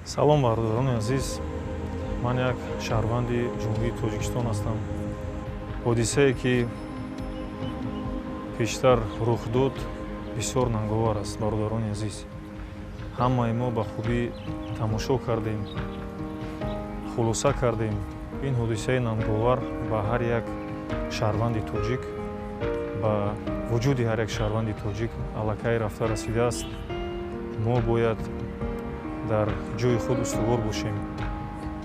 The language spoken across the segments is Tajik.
салом бардодарони азиз, ман як шаҳрванди ҷумҳурии Тоҷикистон ҳастам. ҳодисае ки пештар рух дод бисёр нанговар аст. Бародарони азиз, ҳамаи мо ба хубӣ тамошо кардем, хулоса кардем. Ин ҳодисаи нанговар ба ҳар як шаҳрванди тоҷик, ба вуҷуди ҳар як шаҳрванди тоҷик аллакай рафта расидааст. Мо бояд дар ҷои худ устувор бошем.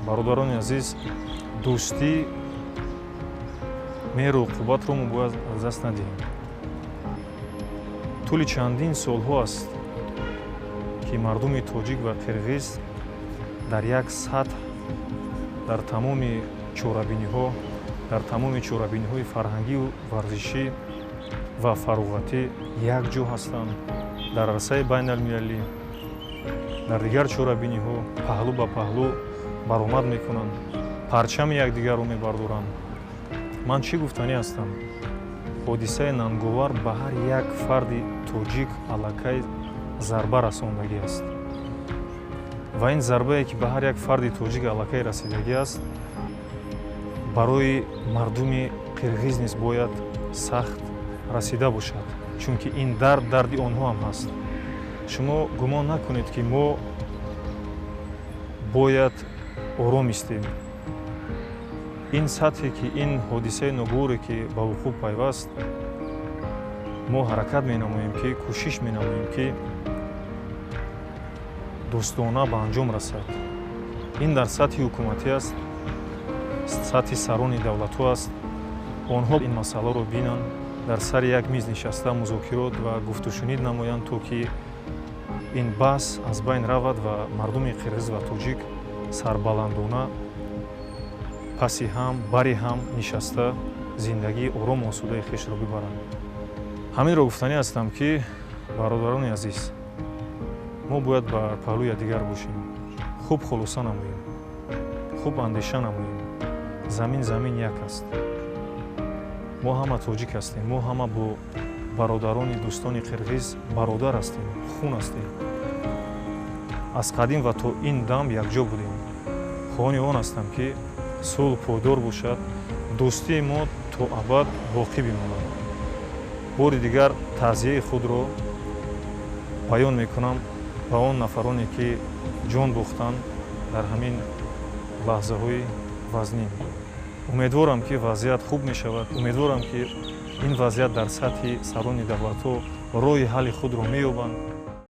Бародарони азиз, дӯстӣ, меҳру уқубатро мо бояд аз даст надиҳем. тӯли чандин солҳо аст ки мардуми тоҷик ва қирғиз дар як сатҳ, дар тамоми чорабиниҳо, дар тамоми чорабиниҳои фарҳангиву варзишӣ ва фароғатӣ як ҷо ҳастанд. Дар арсаи байналмилалӣ, дар дигар чорабиниҳо паҳлӯ ба паҳлӯ баромад мекунанд, парчами якдигарро мебардоранд. ман чӣ гуфтанӣ ҳастам? ҳодисаи нанговар ба ҳар як фарди тоҷик аллакай зарба расондагӣ аст. ва ин зарбае ки ба ҳар як фарди тоҷик аллакай расидагӣ аст, барои мардуми қирғиз низ бояд сахт расида бошад, чунки ин дарди онҳо ҳам ҳаст. шумо гумон накунед ки мо бояд ором истем. ин сатҳе ки ин ҳодисаи ногуворе ки ба вуқӯъ пайваст, мо ҳаракат менамоем ки кӯшиш менамоем ки дӯстона ба анҷом расад. ин дар сатҳи ҳукуматӣ аст, сатҳи сарони давлатҳо аст. онҳо ин масъаларо бинанд, дар сари як миз нишаста музокирот ва гуфтушунид намоянд, то ки ин баҳс аз байн равад ва мардуми қирғиз ва тоҷик сарбаландона паси ҳам, бари ҳам нишаста зиндагии орому осудаи хешро бибаранд. ҳаминро гуфтанӣ ҳастам ки бародарони азиз, мо бояд ба паҳлӯи якдигар бошем, хуб хулоса намоем, хуб андеша намоем. Замин як аст. мо ҳама тоҷик ҳастем, мо ҳама бо бародарони дӯстони қирғиз бародар ҳастем, хун ҳастем. аз қадим ва то ин дам якҷо будем. хоҳони он ҳастам ки сулҳ пойдор бошад, дӯстии мо то абад боқӣ бимонад. бори дигар таъзияи худро баён мекунам ба он нафароне ки ҷон бохтанд дар ҳамин лаҳзаҳои вазнин. умедворам ки вазъият хуб мешавад. умедворам ки ин вазъият дар сатҳи сарони давлатҳо роҳи ҳалли худро меёбанд.